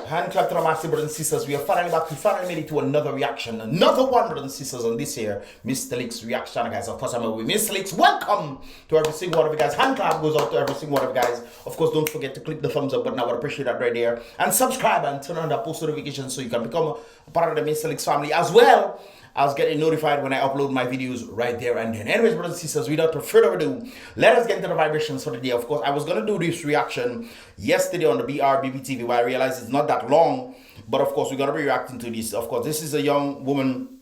Hand clap to the massive brothers and sisters. We are finally back. We finally made it to another reaction. Another one, brothers and sisters, on this here Mystelics reaction, guys. Of course, I'm with Mystelics. Welcome to every single one of you guys. Hand clap goes out to every single one of you guys. Of course, don't forget to click the thumbs up button. I would appreciate that right there. And subscribe and turn on the post notifications so you can become a part of the Mystelics family as well. I was getting notified when I upload my videos right there and then. Anyways, brothers and sisters, without further ado, let us get into the vibrations for the day. Of course, I was going to do this reaction yesterday on the BrBpTV, where I realized it's not that long. But of course, we're going to be reacting to this. Of course, this is a young woman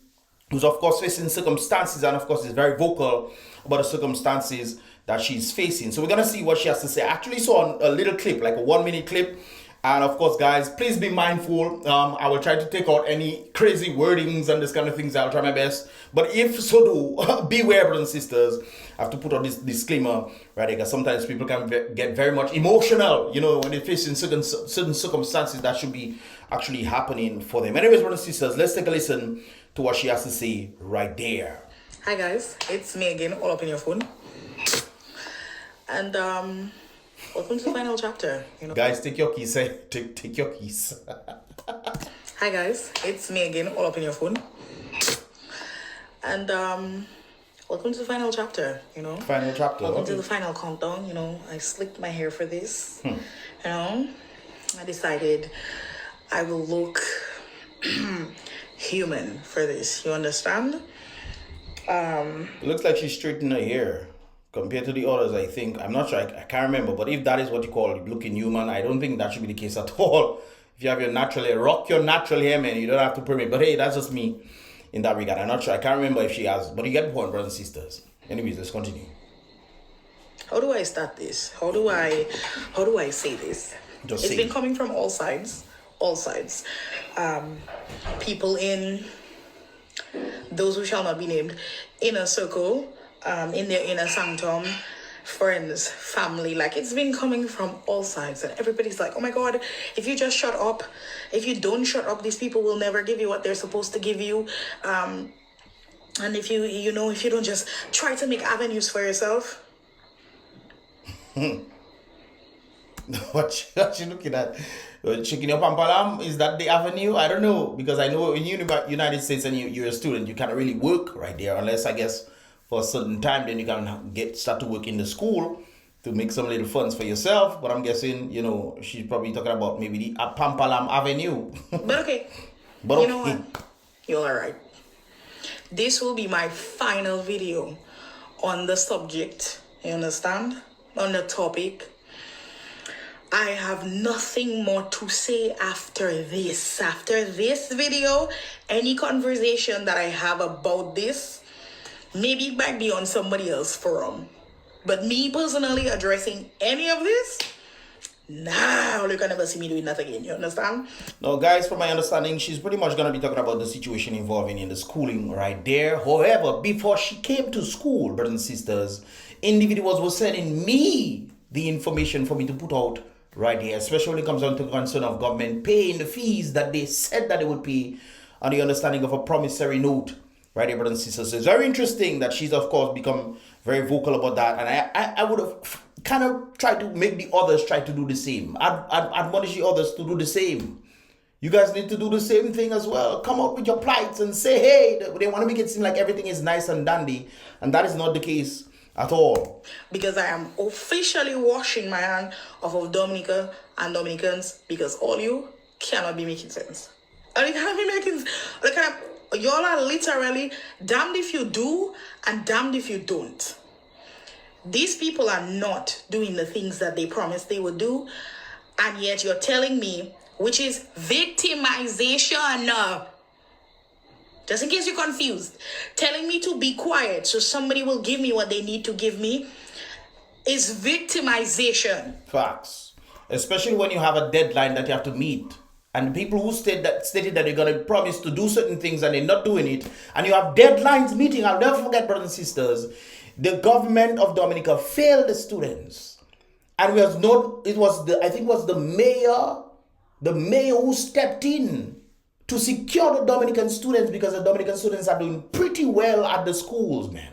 who's, of course, facing circumstances. And, of course, is very vocal about the circumstances that she's facing. So we're going to see what she has to say. I actually saw a little clip, like a 1-minute clip. And of course, guys, please be mindful. I will try to take out any crazy wordings and this kind of things. I'll try my best. But if so do, beware, brothers and sisters. I have to put on this disclaimer, right? Because sometimes people can get very much emotional, you know, when they're facing certain circumstances that should be actually happening for them. Anyways, brothers and sisters, let's take a listen to what she has to say right there. Hi, guys. It's me again, all up in your phone. And, welcome to the final chapter. You know, guys, take your keys. Take your keys. Hi guys, it's me again, all up in your phone. And welcome to the final chapter. You know, final chapter. Welcome to the final countdown. You know, I slicked my hair for this. You know, I decided I will look human for this. You understand? It looks like she's straightening her hair. Compared to the others, I think, I'm not sure, I can't remember, but if that is what you call looking human, I don't think that should be the case at all. If you have your natural hair, rock your natural hair, man, you don't have to permit. But hey, that's just me in that regard. I'm not sure, I can't remember if she has, but you get the point, brothers and sisters. Anyways, let's continue. How do I start this? How do I say this? It's been coming from all sides. People in those who shall not be named, inner circle, in their inner sanctum, friends, family, like it's been coming from all sides, and everybody's like, oh my god, if you just shut up, if you don't shut up, these people will never give you what they're supposed to give you, and if you don't just try to make avenues for yourself. What you looking at? Chicken your pampalam, is that the avenue? I don't know, because I know in United States and you're a student, you can't really work right there unless, I guess, for a certain time, then you can start to work in the school to make some little funds for yourself. But I'm guessing, you know, she's probably talking about maybe the Pampalam Avenue. But okay. But you know what? You're all right. This will be my final video on the subject. You understand? On the topic. I have nothing more to say after this. After this video, any conversation that I have about this, maybe it might be on somebody else's forum. But me personally addressing any of this, nah, you can never see me doing that again. You understand? No, guys, from my understanding, she's pretty much going to be talking about the situation involving in the schooling right there. However, before she came to school, brothers and sisters, individuals were sending me the information for me to put out right here, especially when it comes down to the concern of government paying the fees that they said that they would pay on the understanding of a promissory note. Right, brothers and sisters. So it's very interesting that she's, of course, become very vocal about that. And I would have kind of tried to make the others try to do the same. I'd admonish the others to do the same. You guys need to do the same thing as well. Come out with your plights and say, hey, they want to make it seem like everything is nice and dandy. And that is not the case at all. Because I am officially washing my hand off of Dominica and Dominicans, because all you cannot be making sense. And you cannot be making sense. Y'all are literally damned if you do and damned if you don't. These people are not doing the things that they promised they would do, and yet you're telling me, which is victimization. Just in case you're confused, telling me to be quiet so somebody will give me what they need to give me is victimization. Facts. Especially when you have a deadline that you have to meet. And the people who stated that they're going to promise to do certain things and they're not doing it, and you have deadlines meeting. I'll never forget, brothers and sisters, the government of Dominica failed the students. And I think it was the mayor who stepped in to secure the Dominican students, because the Dominican students are doing pretty well at the schools, man.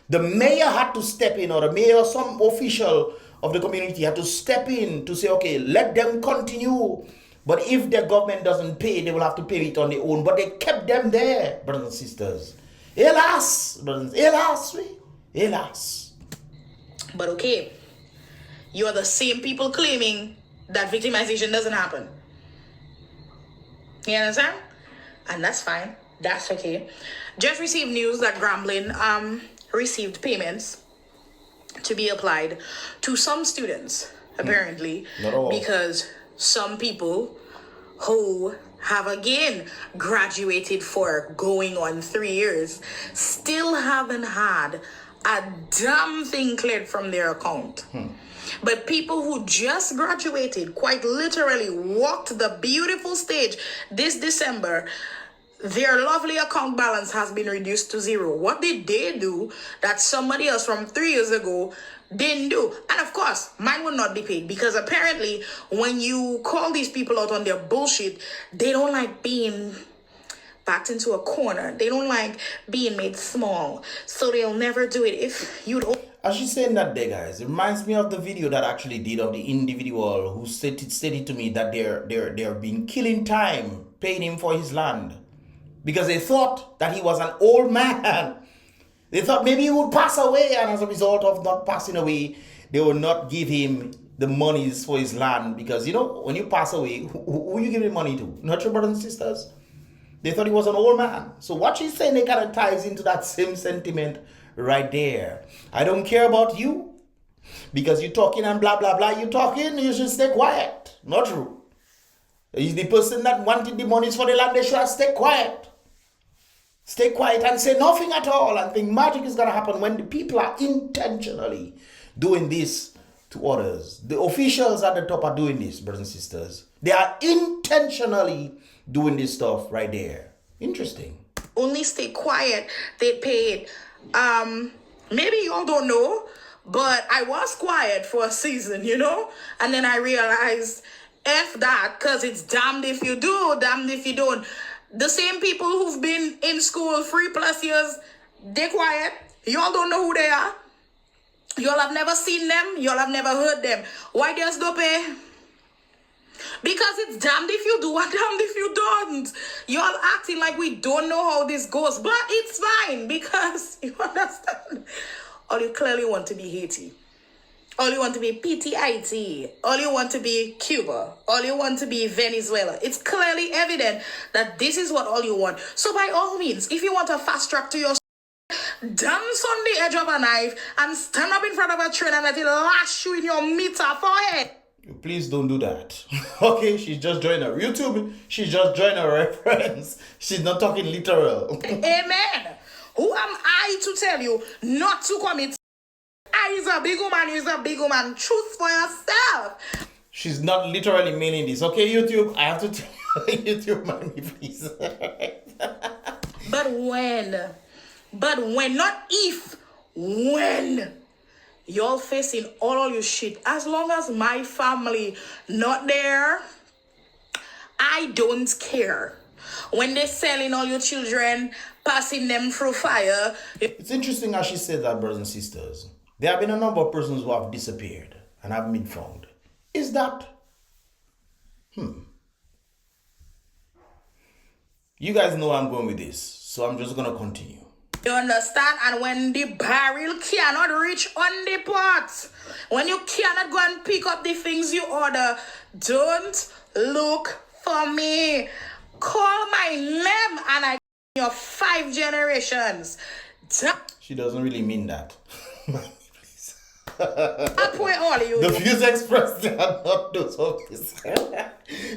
The mayor had to step in, or the mayor, some official of the community had to step in to say, okay, let them continue But if their government doesn't pay, they will have to pay it on their own. But they kept them there, brothers and sisters. Hélas, brothers, hélas, oui. Hélas. But okay, you're the same people claiming that victimization doesn't happen. You understand? And that's fine. That's okay. Just received news that Grambling received payments to be applied to some students, apparently, Not all. because some people who have again graduated for going on 3 years still haven't had a damn thing cleared from their account. But people who just graduated, quite literally walked the beautiful stage this December, their lovely account balance has been reduced to 0. What did they do that somebody else from 3 years ago didn't do? And of course, mine will not be paid, because apparently when you call these people out on their bullshit, they don't like being backed into a corner. They don't like being made small. So they'll never do it. If you don't... As she's saying that there, guys, it reminds me of the video that I actually did of the individual who stated to me that they're being killing time paying him for his land. Because they thought that he was an old man. They thought maybe he would pass away, and as a result of not passing away, they will not give him the monies for his land. Because, you know, when you pass away, who you giving money to? Not your brothers and sisters? They thought he was an old man. So what she's saying, it kind of ties into that same sentiment right there. I don't care about you, because you're talking and blah, blah, blah. You're talking, you should stay quiet. Not true. Is the person that wanted the monies for the land, they should have stay quiet. Stay quiet and say nothing at all and think magic is going to happen when the people are intentionally doing this to others. The officials at the top are doing this, brothers and sisters. They are intentionally doing this stuff right there. Interesting. Only stay quiet, they paid. Maybe y'all don't know, but I was quiet for a season, you know? And then I realized, F that, because it's damned if you do, damned if you don't. The same people who've been in school 3+ years, they quiet. Y'all don't know who they are. Y'all have never seen them. Y'all have never heard them. Why they don't pay? Because it's damned if you do and damned if you don't. Y'all acting like we don't know how this goes. But it's fine, because you understand. All you clearly want to be Haiti. All you want to be PTIT. All you want to be Cuba. All you want to be Venezuela. It's clearly evident that this is what all you want. So by all means, if you want a fast track to your dance on the edge of a knife and stand up in front of a train and let it lash you in your meter forehead. Please don't do that. Okay, she's just joining her YouTube. She's just joining her reference. She's not talking literal. Amen. Who am I to tell you not to commit? He's a big woman, he's a big woman. Choose for yourself. She's not literally meaning this. Okay, YouTube, I have to tell you, YouTube, mind me, please. But when, not if, when y'all facing all your shit, as long as my family not there, I don't care. When they're selling all your children, passing them through fire. It's interesting how she said that, brothers and sisters. There have been a number of persons who have disappeared and haven't been found. Is that? You guys know I'm going with this, so I'm just going to continue. You understand? And when the barrel cannot reach on the pot, when you cannot go and pick up the things you order, don't look for me. Call my name and I your 5 generations. She doesn't really mean that. The views expressed are not those of this.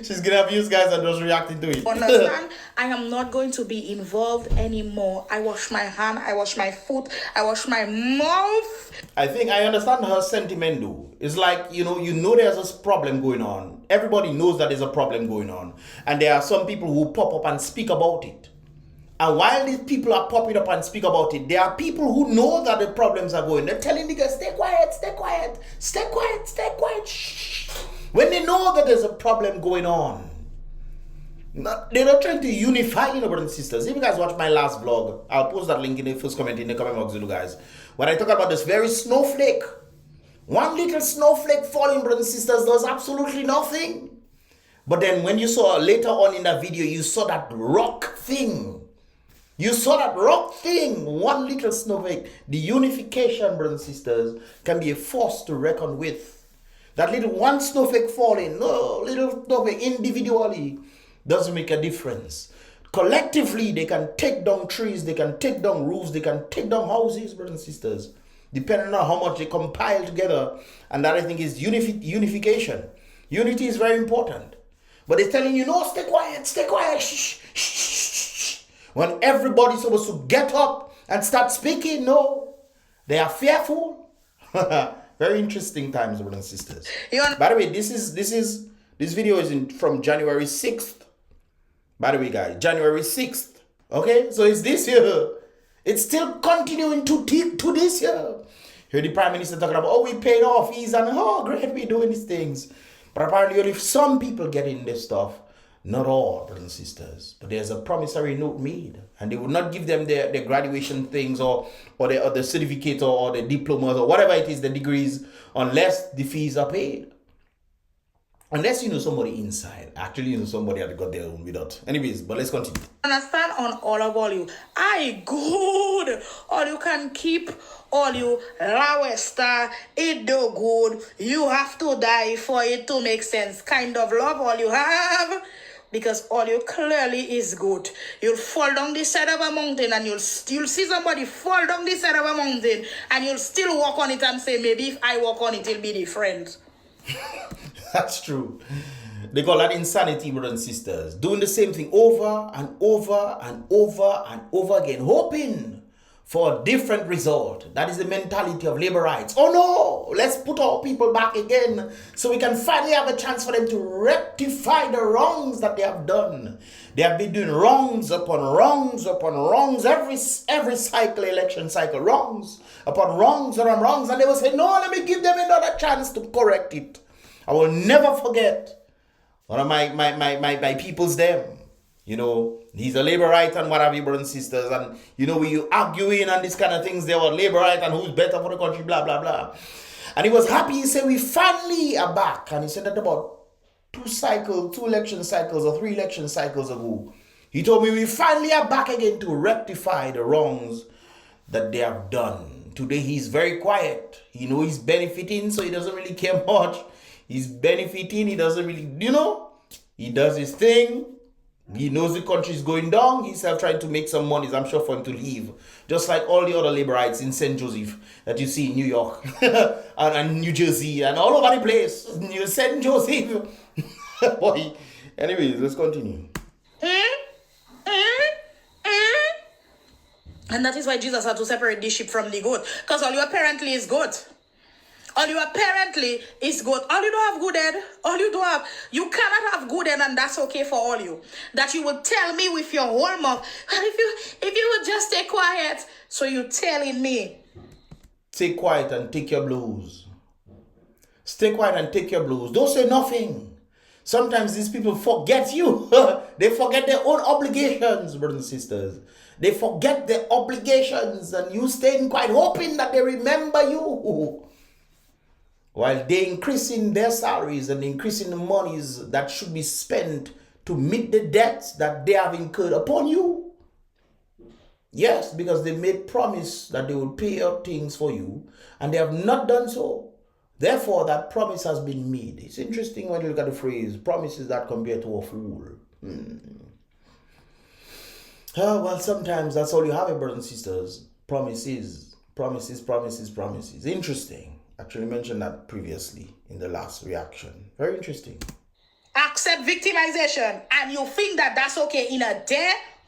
She's gonna abuse guys and just reacting to it. Understand? I am not going to be involved anymore. I wash my hand, I wash my foot, I wash my mouth. I think I understand her sentiment though. It's like, you know there's a problem going on. Everybody knows that there's a problem going on. And there are some people who pop up and speak about it. And while these people are popping up and speak about it, there are people who know that the problems are going. They're telling niggas, stay quiet, stay quiet, stay quiet, stay quiet. Shh. When they know that there's a problem going on. They're not trying to unify, brothers and sisters. If you guys watch my last vlog, I'll post that link in the first comment in the comment box, guys. When I talk about this very snowflake, one little snowflake falling, brothers and sisters, does absolutely nothing. But then when you saw later on in that video, you saw that rock thing. You saw that rock thing. One little snowflake. The unification, brothers and sisters, can be a force to reckon with. That little one snowflake falling, no, little snowflake individually doesn't make a difference. Collectively, they can take down trees, they can take down roofs, they can take down houses, brothers and sisters, depending on how much they compile together. And that, I think, is unification. Unity is very important. But they're telling you, no, stay quiet, shh, shh, shh. When everybody's supposed to get up and start speaking, no, they are fearful. Very interesting times, brothers and sisters. By the way, this video is from January 6th. By the way, guys, January 6th. Okay, so it's this year. It's still continuing to this year. Here the Prime Minister talking about, oh, we paid our fees and oh, great, we're doing these things. But apparently only some people get in this stuff. Not all, brothers and sisters. But there's a promissory note made. And they would not give them their graduation things or the certificate or the diplomas or whatever it is, the degrees, unless the fees are paid. Unless you know somebody inside. Actually, you know somebody that got their own without. Anyways, but let's continue. Understand on all you. I good. All you can keep, all you lawester, it do good. You have to die for it to make sense. Kind of love all you have. Because all you clearly is good. You'll fall down this side of a mountain and you'll see somebody fall down this side of a mountain and you'll still walk on it and say, maybe if I walk on it, it'll be different. That's true. They call that insanity, brothers and sisters. Doing the same thing over and over and over and over again, hoping for a different result. That is the mentality of labor rights. Oh no, let's put our people back again so we can finally have a chance for them to rectify the wrongs that they have done. They have been doing wrongs upon wrongs upon wrongs, every cycle, election cycle, wrongs upon wrongs upon wrongs. And they will say, no, let me give them another chance to correct it. I will never forget one of my people's them. You know, he's a labor right and what have you, brothers and sisters. And, you know, when you arguing and these kind of things, they were labor right and who's better for the country, blah, blah, blah. And he was happy. He said, we finally are back. And he said that about 2 election cycles or 3 election cycles ago. He told me we finally are back again to rectify the wrongs that they have done. Today, he's very quiet. He knows he's benefiting, so he doesn't really care much. He's benefiting. He doesn't really, you know, he does his thing. He knows the country is going down. He's trying to make some money, I'm sure, for him to leave. Just like all the other laborites in St. Joseph that you see in New York and New Jersey and all over the place. St. Joseph. Boy. Anyways, let's continue. And that is why Jesus had to separate the sheep from the goat. Because all you apparently is goat. All you apparently is good. All you don't have good head. All you don't have. You cannot have good head, and that's okay for all you. That you would tell me with your whole mouth. If you would just stay quiet. So you telling me. Stay quiet and take your blues. Stay quiet and take your blues. Don't say nothing. Sometimes these people forget you. They forget their own obligations, brothers and sisters. They forget their obligations, and you staying quiet, hoping that they remember you. While they increasing their salaries and increasing the monies that should be spent to meet the debts that they have incurred upon you. Yes, because they made promise that they would pay out things for you, and they have not done so. Therefore, that promise has been made. It's interesting when you look at the phrase, promises that compare to a fool. Well, sometimes that's all you have, brothers and sisters. Promises. Interesting. Actually mentioned that previously in the last reaction. Very interesting. Accept victimization, and you think that that's okay in a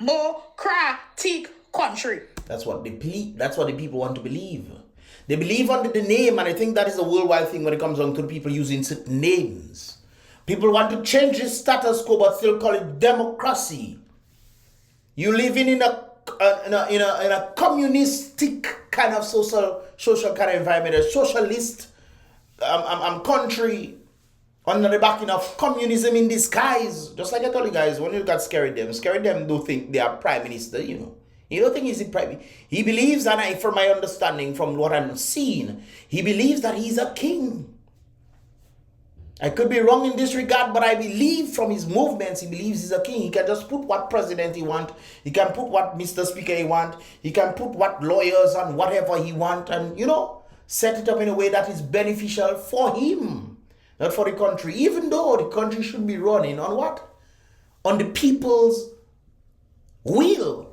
democratic country. That's what the people want to believe. They believe under the name, and I think that is a worldwide thing when it comes down to the people using certain names. People want to change the status quo, but still call it democracy. You living in a communistic kind of social kind of environment, a socialist country under the backing of communism in disguise. Just like I told you guys, when you got Scary them do think they are prime minister, you know. He don't think he's the prime. He believes, and from my understanding, from what I'm seeing, he believes that he's a king. I could be wrong in this regard, but I believe from his movements, he believes he's a king. He can just put what president he want. He can put what Mr. Speaker he want. He can put what lawyers and whatever he want and, you know, set it up in a way that is beneficial for him, not for the country. Even though the country should be running on what? On the people's will.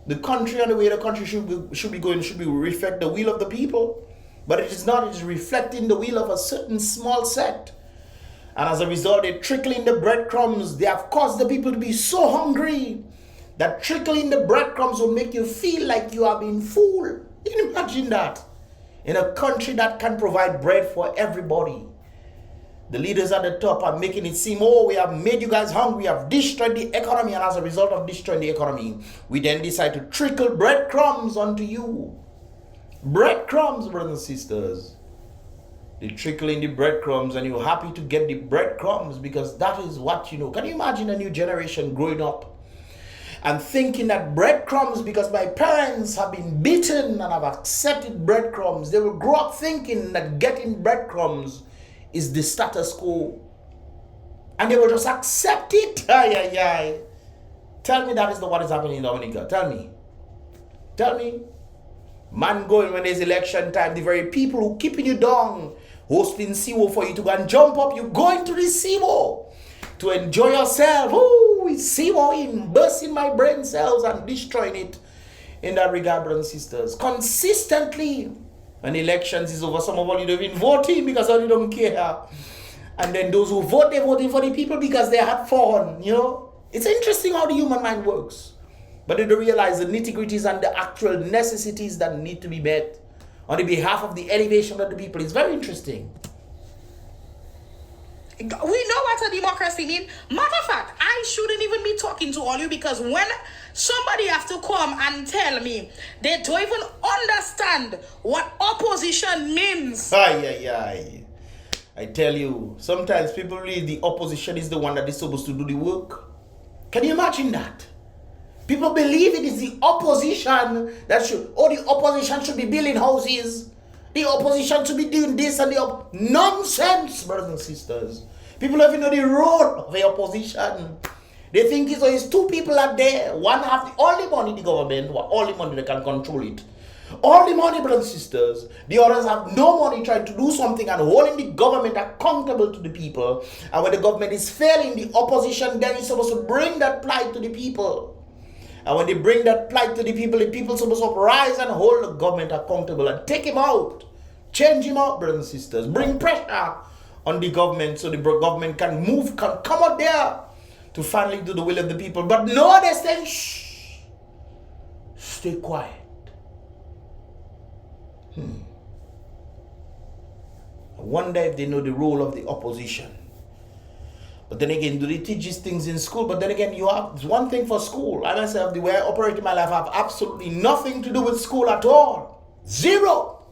The country and the way the country should be going should be reflect the will of the people. But it is not. It is reflecting the will of a certain small sect. And as a result, they trickle in the breadcrumbs. They have caused the people to be so hungry that trickling the breadcrumbs will make you feel like you are being fooled. Can you imagine that? In a country that can provide bread for everybody. The leaders at the top are making it seem, oh, we have made you guys hungry, we have destroyed the economy, and as a result of destroying the economy, we then decide to trickle breadcrumbs onto you. Breadcrumbs, brothers and sisters. They trickle in the breadcrumbs and you're happy to get the breadcrumbs because that is what you know. Can you imagine a new generation growing up and thinking that breadcrumbs, because my parents have been beaten and have accepted breadcrumbs, they will grow up thinking that getting breadcrumbs is the status quo. And they will just accept it. Ay, ay, ay. Tell me that is not what is happening in Dominica. Tell me. Tell me. Man going when there's election time, the very people who keeping you down, hosting SIWO for you to go and jump up, you going to the SIWO to enjoy yourself. Ooh, it's SIWO in, bursting my brain cells and destroying it in that regard, brothers and sisters. Consistently, when elections is over, some of you don't even voting because you don't care. And then those who vote, they're voting for the people because they had fun, you know. It's interesting how the human mind works. But they don't realize the nitty-gritties and the actual necessities that need to be met on the behalf of the elevation of the people. It's very interesting. We know what a democracy means. Matter of fact, I shouldn't even be talking to all you because when somebody have to come and tell me they don't even understand what opposition means. Ay, ay, ay. I tell you, sometimes people believe the opposition is the one that is supposed to do the work. Can you imagine that? People believe it is the opposition that should, the opposition should be building houses. The opposition should be doing this and nonsense, brothers and sisters. People don't even know the role of the opposition. They think it's two people out there. One have all the money, the government, all the money they can control it. All the money, brothers and sisters. The others have no money trying to do something and holding the government accountable to the people. And when the government is failing, the opposition then is supposed to bring that plight to the people. And when they bring that plight to the people are supposed to rise and hold the government accountable and take him out. Change him out, brothers and sisters. Bring pressure on the government so the government can move, can come out there to finally do the will of the people. But no, they say, shh. Stay quiet. I wonder if they know the role of the opposition. But then again, do they teach these things in school? But then again, you have one thing for school. I myself, the way I operate in my life, have absolutely nothing to do with school at all. Zero.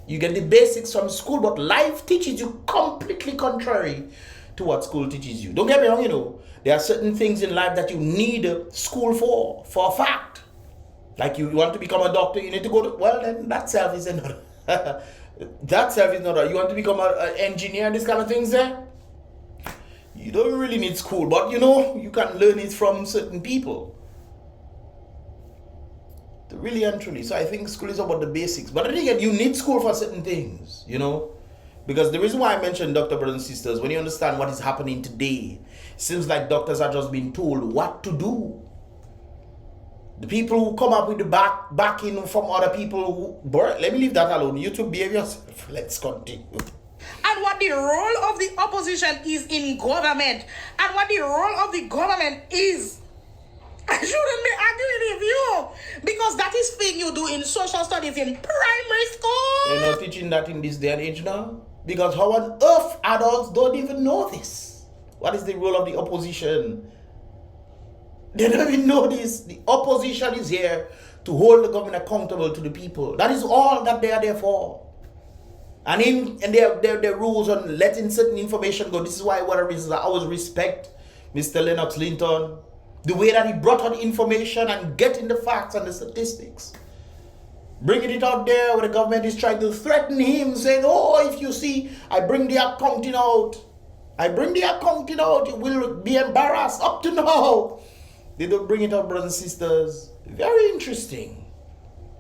You get the basics from school, but life teaches you completely contrary to what school teaches you. Don't get me wrong, you know. There are certain things in life that you need school for a fact. Like you want to become a doctor, you need to go to, well, then that self is another. That self is another. You want to become an engineer, this kind of things there? You don't really need school, but you know, you can learn it from certain people. Really and truly. So I think school is about the basics. But then again, you need school for certain things, you know. Because the reason why I mentioned doctor, brothers and sisters, when you understand what is happening today, it seems like doctors are just being told what to do. The people who come up with the backing from other people, let me leave that alone. You two behave yourself. Let's continue. And what the role of the opposition is in government, and what the role of the government is. I shouldn't be arguing with you because that is thing you do in social studies in primary school. They're not teaching that in this day and age now. Because how on earth adults don't even know this? What is the role of the opposition? They don't even know this. The opposition is here to hold the government accountable to the people. That is all that they are there for. And their rules on letting certain information go. This is why one of the reasons I always respect Mr. Lennox Linton. The way that he brought out information and getting the facts and the statistics. bringing it out there where the government is trying to threaten him, saying, oh, if you see, I bring the accounting out. I bring the accounting out, you will be embarrassed. Up to now, they don't bring it out, brothers and sisters. Very interesting.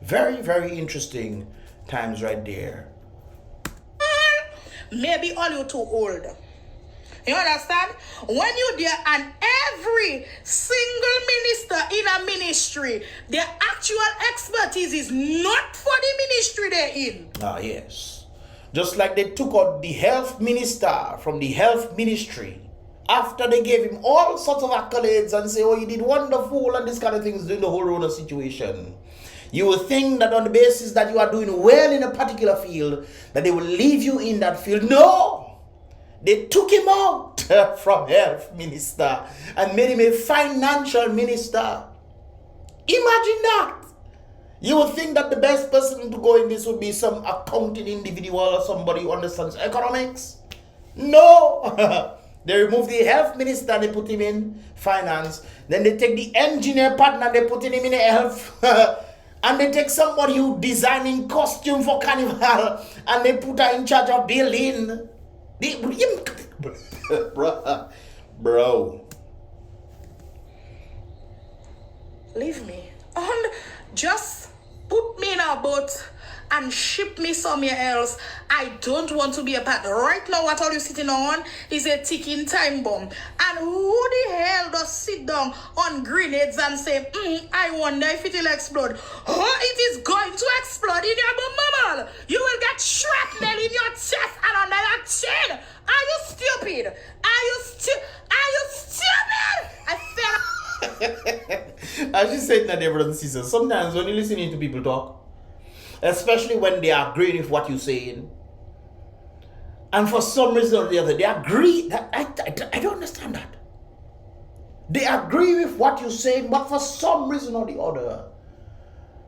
Very, very interesting times right there. Maybe all you too old. You understand? When you there and every single minister in a ministry, their actual expertise is not for the ministry they're in. Ah, yes. Just like they took out the health minister from the health ministry after they gave him all sorts of accolades and say, oh, you did wonderful and this kind of things during the whole Rona situation. You will think that on the basis that you are doing well in a particular field, that they will leave you in that field. No! They took him out from health minister and made him a financial minister. Imagine that. You would think that the best person to go in this would be some accounting individual or somebody who understands economics. No. They remove the health minister, they put him in finance. Then they take the engineer partner, they put him in health. And they take somebody who designing costume for carnival and they put her in charge of building. Bro. Leave me. And just put me in a boat and ship me somewhere else. I don't want to be a part. Right now, what are you sitting on is a ticking time bomb. And who the hell does sit down on grenades and say, I wonder if it will explode? Oh, it is going to explode in your bum. You will get shrapnel in your chest and under your chin. Are you stupid? Are you stupid? I fell. I just said that, brothers and sisters. Sometimes when you're listening to people talk, especially when they agree with what you're saying, and for some reason or the other, they agree. I don't understand that. They agree with what you're saying, but for some reason or the other,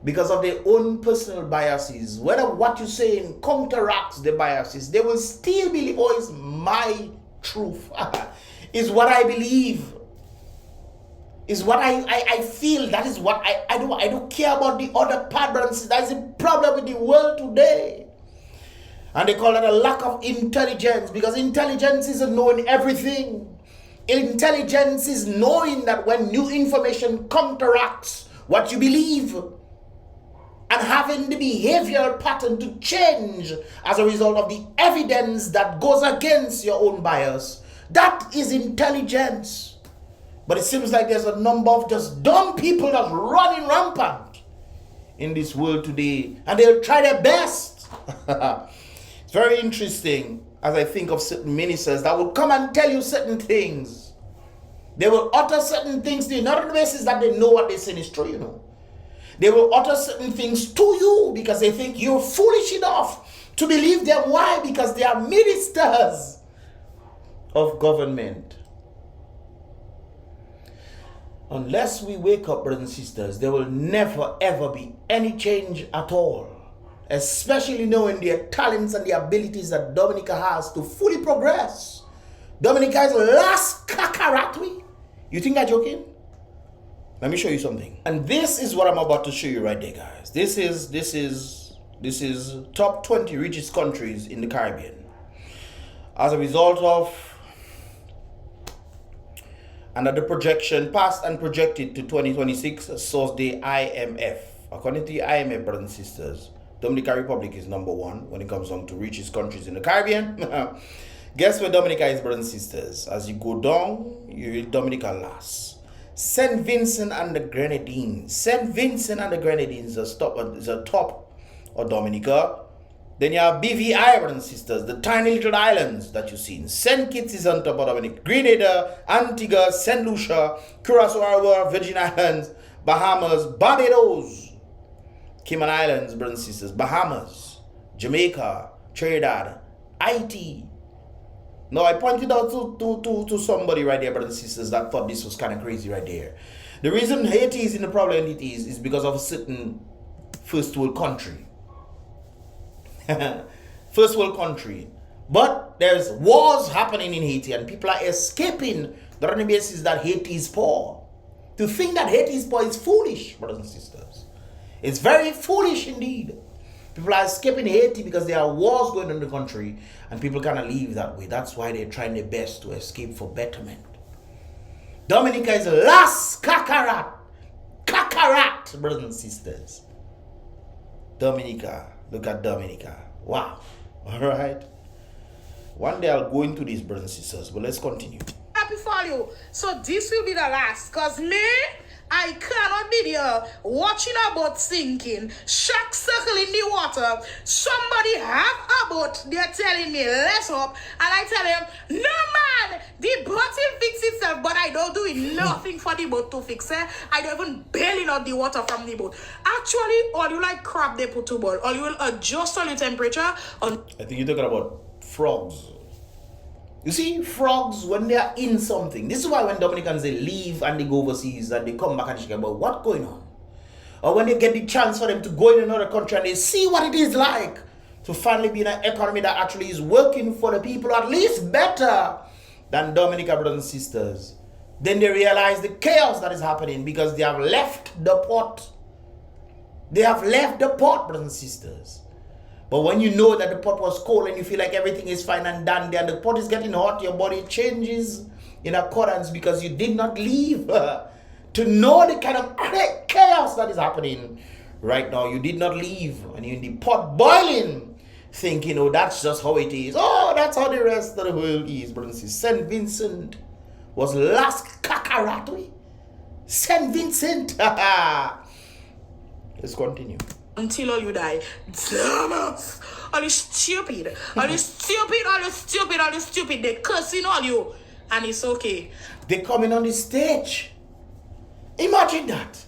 because of their own personal biases, whether what you're saying counteracts the biases, they will still believe, oh, it's my truth. It's what I believe. Is what I feel. That is what I don't care about the other part, brothers. That is a problem with the world today. And they call that a lack of intelligence, because intelligence isn't knowing everything. Intelligence is knowing that when new information counteracts what you believe and having the behavioral pattern to change as a result of the evidence that goes against your own bias. That is intelligence. But it seems like there's a number of just dumb people that's running rampant in this world today. And they'll try their best. It's very interesting as I think of certain ministers that will come and tell you certain things. They will utter certain things to you, not on the basis that they know what they're saying is true, you know. They will utter certain things to you because they think you're foolish enough to believe them. Why? Because they are ministers of government. Unless we wake up, brothers and sisters, there will never ever be any change at all. Especially knowing the talents and the abilities that Dominica has to fully progress. Dominica is last kakaratwi. You think I'm joking? Let me show you something. And this is what I'm about to show you right there, guys. This is top 20 richest countries in the Caribbean. As a result of and at the projection passed and projected to 2026, source the IMF. According to the IMF, brothers and sisters, Dominican Republic is number one when it comes down to richest countries in the Caribbean. Guess where Dominica is, brothers and sisters? As you go down, you read Dominica last. St. Vincent and the Grenadines. St. Vincent and the Grenadines is the top of Dominica. Then you have BVI, brothers and sisters, the tiny little islands that you've seen. St. Kitts is on top of Dominica. Grenada, Antigua, St. Lucia, Curacao, Virgin Islands, Bahamas, Barbados, Cayman Islands, brothers and sisters, Bahamas, Jamaica, Trinidad, Haiti. Now, I pointed out to somebody right there, brothers and sisters, that thought this was kind of crazy right there. The reason Haiti is in the problem it is because of a certain first world country. First world country. But there's wars happening in Haiti and people are escaping on the basis that Haiti is poor. To think that Haiti is poor is foolish, brothers and sisters. It's very foolish indeed. People are escaping Haiti because there are wars going on in the country and people cannot leave that way. That's why they're trying their best to escape for betterment. Dominica is the last Kakarat, brothers and sisters. Dominica, look at Dominica. Wow. All right. One day I'll go into these, brothers and sisters, but let's continue. Happy for you. So this will be the last, because me, I cannot be there watching a boat sinking, shark circling the water. Somebody have a boat, they're telling me, let's up. And I tell them, no man, the boat will fix itself, but I don't do nothing for the boat to fix it. I don't even bailing out the water from the boat. Actually, all you like crab they put to boil, or you will adjust on your temperature. I think you're talking about frogs. You see, frogs, when they are in something, this is why when Dominicans, they leave and they go overseas and they come back and check about what's going on. Or when they get the chance for them to go in another country and they see what it is like to finally be in an economy that actually is working for the people, at least better than Dominica, brothers and sisters. Then they realize the chaos that is happening because they have left the port. They have left the port, brothers and sisters. But when you know that the pot was cold and you feel like everything is fine and done there, and the pot is getting hot, your body changes in accordance because you did not leave to know the kind of chaos that is happening right now. You did not leave and you're in the pot boiling, thinking, oh, that's just how it is. Oh, that's how the rest of the world is, brothers and sisters. St. Vincent was last Kakaratui. St. Vincent. Let's continue. Until all you die. Dumbass. All you stupid. All you stupid. All you stupid. All you stupid. They cursing on you. And it's okay. They coming on the stage. Imagine that.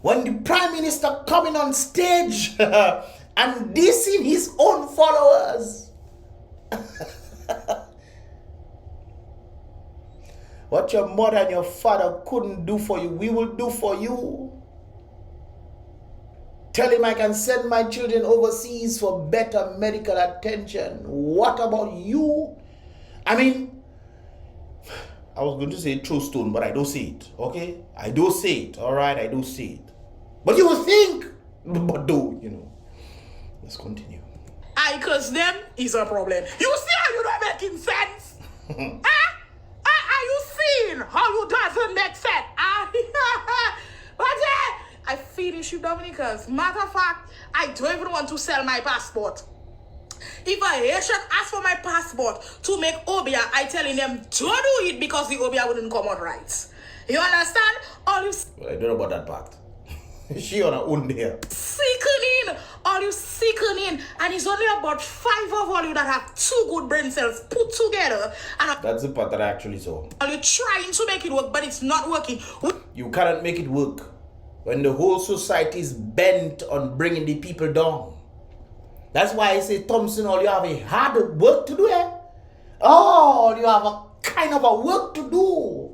When the Prime Minister coming on stage and dissing his own followers. What your mother and your father couldn't do for you, we will do for you. Tell him I can send my children overseas for better medical attention. What about you? I mean, I was going to say true stone, but I don't see it. Okay? I do see it. All right? I do see it. But you will think, but do, you know. Let's continue. I curse them is a problem. You see how you not making sense? Huh? Are you seeing how you doesn't make sense? But I finish you, Dominicans. Matter of fact, I don't even want to sell my passport. If a Haitian asks for my passport to make Obia, I telling them don't do it because the Obia wouldn't come out right. You understand? All you well, I don't know about that part. She on her own there. Sickening. All you sickening. And it's only about 5 of all you that have 2 good brain cells put together. And that's the part that I actually saw. Are you trying to make it work, but it's not working? You cannot make it work when the whole society is bent on bringing the people down. That's why I say, Thompson, all you have a hard work to do, eh? Oh, you have a kind of a work to do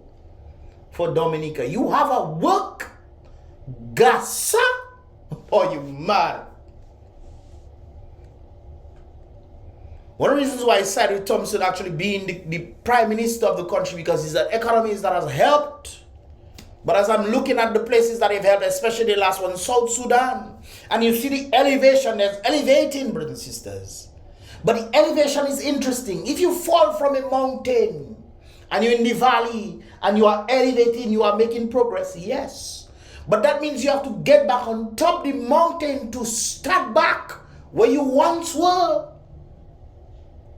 for Dominica. You have a work, Gassa, or you mad? One of the reasons why I sided with Thompson actually being the prime minister of the country, because he's an economist that has helped. But as I'm looking at the places that have helped, especially the last one, South Sudan, and you see the elevation, there's elevating, brothers and sisters. But the elevation is interesting. If you fall from a mountain and you're in the valley and you are elevating, you are making progress, yes. But that means you have to get back on top of the mountain to start back where you once were.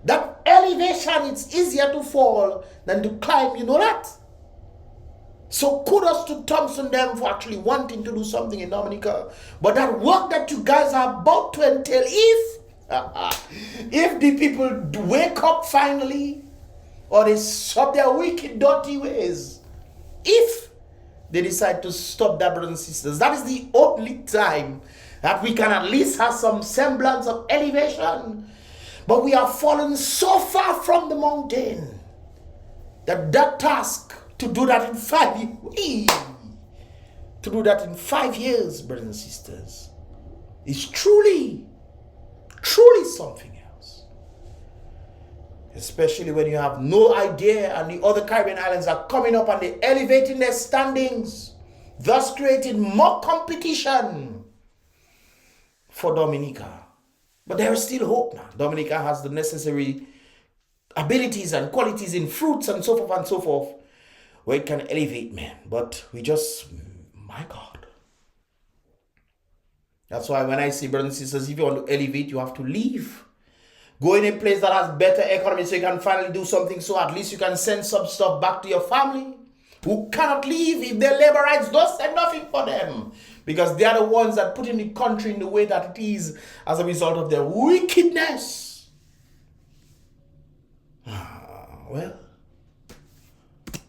That elevation, it's easier to fall than to climb, you know that? So kudos to Thompson them for actually wanting to do something in Dominica. But that work that you guys are about to entail, if the people wake up finally, or they stop their wicked, dirty ways, if they decide to stop that, brothers and sisters, that is the only time that we can at least have some semblance of elevation. But we are fallen so far from the mountain that that task to do that in 5 years, brothers and sisters, is truly something else. Especially when you have no idea and the other Caribbean islands are coming up and they're elevating their standings, thus creating more competition. for Dominica. But there is still hope now. Dominica has the necessary abilities and qualities in fruits and so forth and so forth, where it can elevate men. But we just, my God. That's why when I say, brothers and sisters, if you want to elevate, you have to leave. Go in a place that has better economy so you can finally do something, so at least you can send some stuff back to your family who cannot leave. If their labor rights don't send nothing for them, because they are the ones that put in the country in the way that it is as a result of their wickedness. Well,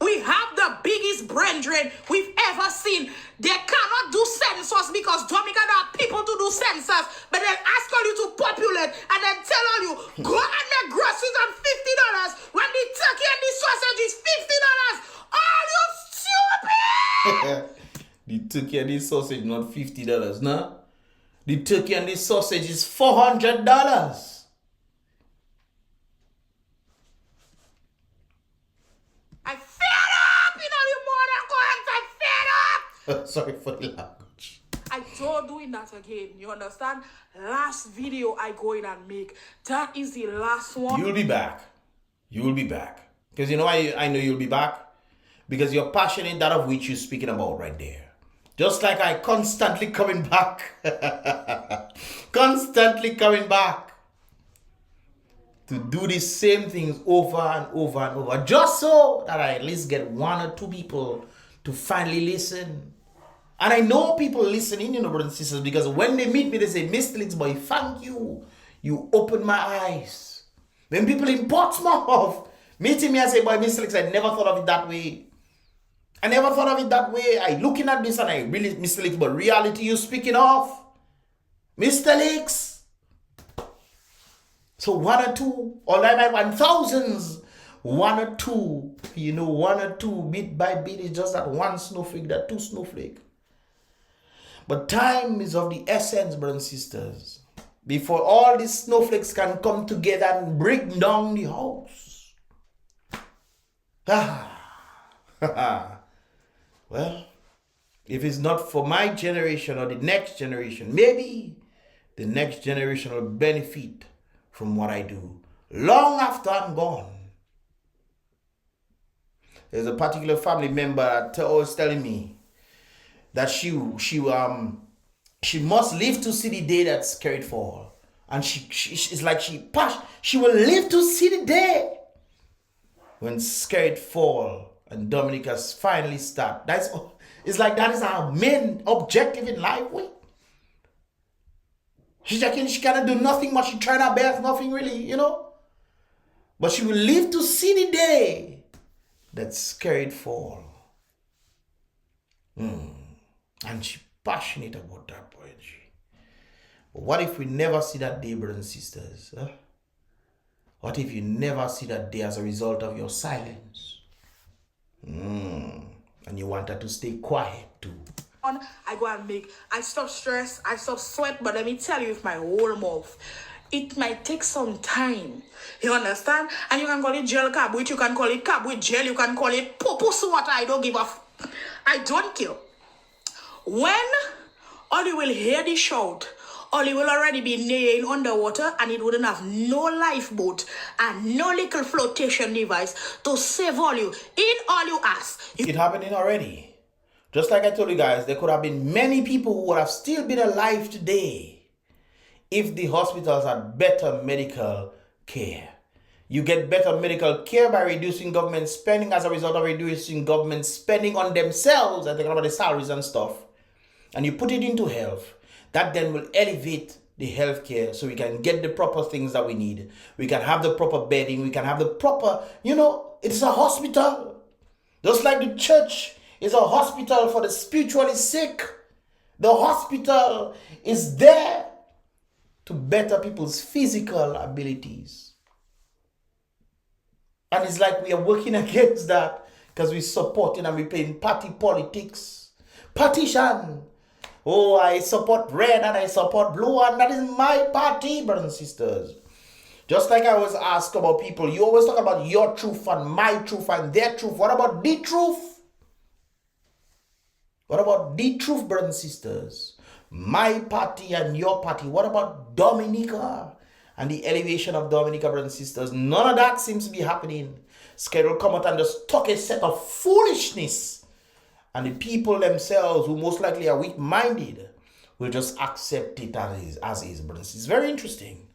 we have the biggest brain drain we've ever seen. They cannot do census because Dominica don't have people to do census, but then ask all you to populate and then tell all you, go and make groceries on $50 when the turkey and the sausage is $50. Are you stupid? The turkey and the sausage not $50, nah? The turkey and the sausage is $400. I fed up, you more than comments. I fed up. Sorry for the language. I don't doing that again. You understand? Last video I go in and make. That is the last one. You'll be back. You will be back. Because you know why I know you'll be back? Because you're passionate, that of which you're speaking about right there. Just like I constantly coming back. Constantly coming back. To do the same things over and over and over. Just so that I at least get one or two people to finally listen. And I know people listening, brothers and sisters, because when they meet me, they say, Mystelics, boy, thank you. You opened my eyes. When people in Portsmouth meeting me, I say, boy, Mystelics, I never thought of it that way. I never thought of it that way. I looking at this and I really, Mystelics, but reality you speaking of. Mystelics. So one or two, all I might want thousands. One or two, one or two, bit by bit, is just that one snowflake, that two snowflake. But time is of the essence, brothers and sisters. Before all these snowflakes can come together and break down the house. Well, if it's not for my generation or the next generation, maybe the next generation will benefit from what I do long after I'm gone. There's a particular family member that was telling me that she must live to see the day that Scared fall, and it's like she will live to see the day when Scared fall and Dominica's finally start. It's like that is our main objective in life. She cannot do nothing much. She trying her best, nothing really, But she will live to see the day that Scared fall. And she passionate about that poetry. But what if we never see that day, brothers and sisters? Huh? What if you never see that day as a result of your silence? And you want her to stay quiet too. I go and make. I stop stress. I stop sweat. But let me tell you, with my whole mouth, it might take some time. You understand? And you can call it gel cabwit. You can call it cabwit gel. You can call it pupus water. I don't give a I don't care. When all you will hear the shout, all you will already be laying underwater, and it wouldn't have no lifeboat and no little flotation device to save all you. In all you ask. It happening already. Just like I told you guys, there could have been many people who would have still been alive today if the hospitals had better medical care. You get better medical care by reducing government spending as a result of reducing government spending on themselves. I think about the salaries and stuff. And you put it into health. That then will elevate the healthcare so we can get the proper things that we need. We can have the proper bedding. We can have the proper, it's a hospital. Just like the church is a hospital for the spiritually sick. The hospital is there to better people's physical abilities. And it's like we are working against that because we're supporting and we're playing party politics. Partition. Oh, I support red and I support blue, and that is my party, brothers and sisters. Just like I always ask about people, you always talk about your truth and my truth and their truth. What about the truth? What about the truth, brothers and sisters? my party and your party. What about Dominica and the elevation of Dominica, brothers and sisters? None of that seems to be happening. Schedule come out and just talk a set of foolishness. And the people themselves, who most likely are weak-minded, will just accept it as is, brothers. It's very interesting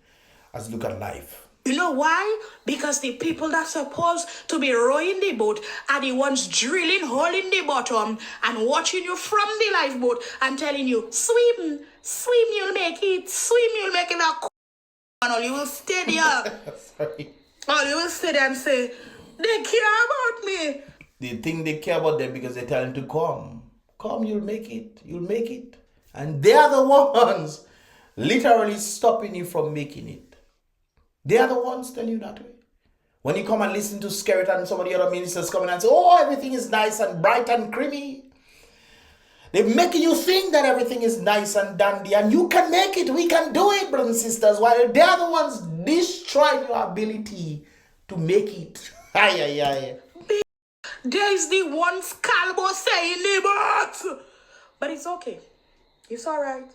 as you look at life. You know why? Because the people that's supposed to be rowing the boat are the ones drilling hole in the bottom and watching you from the lifeboat and telling you, swim, swim, you'll make it, swim, you'll make it. And all you will stay there. Sorry. All you will stay there and say, they care about me. They think they care about them because they tell them to come. Come, you'll make it. You'll make it. And they are the ones literally stopping you from making it. They are the ones telling you that way. When you come and listen to Skerrit and some of the other ministers coming and say, oh, everything is nice and bright and creamy. They're making you think that everything is nice and dandy and you can make it. We can do it, brothers and sisters. While they are the ones destroying your ability to make it. Aye, aye, aye. There is the one Scalbo saying the but it's okay. It's all right.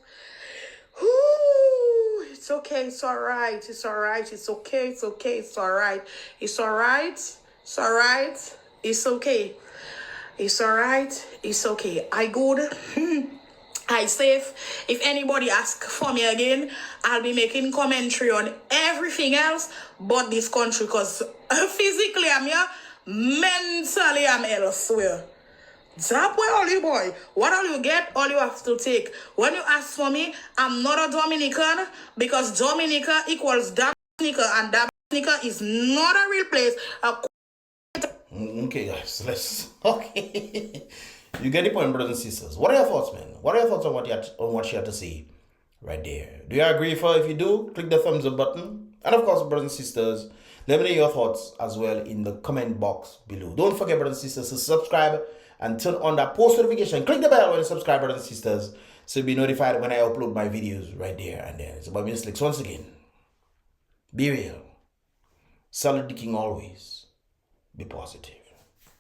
Ooh, it's okay. It's all right. It's all right. It's okay. It's okay. It's all right. It's all right. It's all right. It's okay. It's all right. It's okay. I good. I safe. If anybody ask for me again, I'll be making commentary on everything else but this country because physically I'm here, mentally I'm elsewhere. That way, all you boy. What all you get, all you have to take. When you ask for me, I'm not a Dominican because Dominica equals Dominica and Dominica is not a real place. Okay, guys, okay. You get the point, brothers and sisters. What are your thoughts, man? What are your thoughts on what she had to say right there? Do you agree with her? If you do, click the thumbs up button. And of course, brothers and sisters, let me know your thoughts as well in the comment box below. Don't forget, brothers and sisters, to subscribe and turn on that post notification. Click the bell when you subscribe, brothers and sisters, so you'll be notified when I upload my videos right there and there. It's about Mystelics once again. Be real. Salute the king always. Be positive.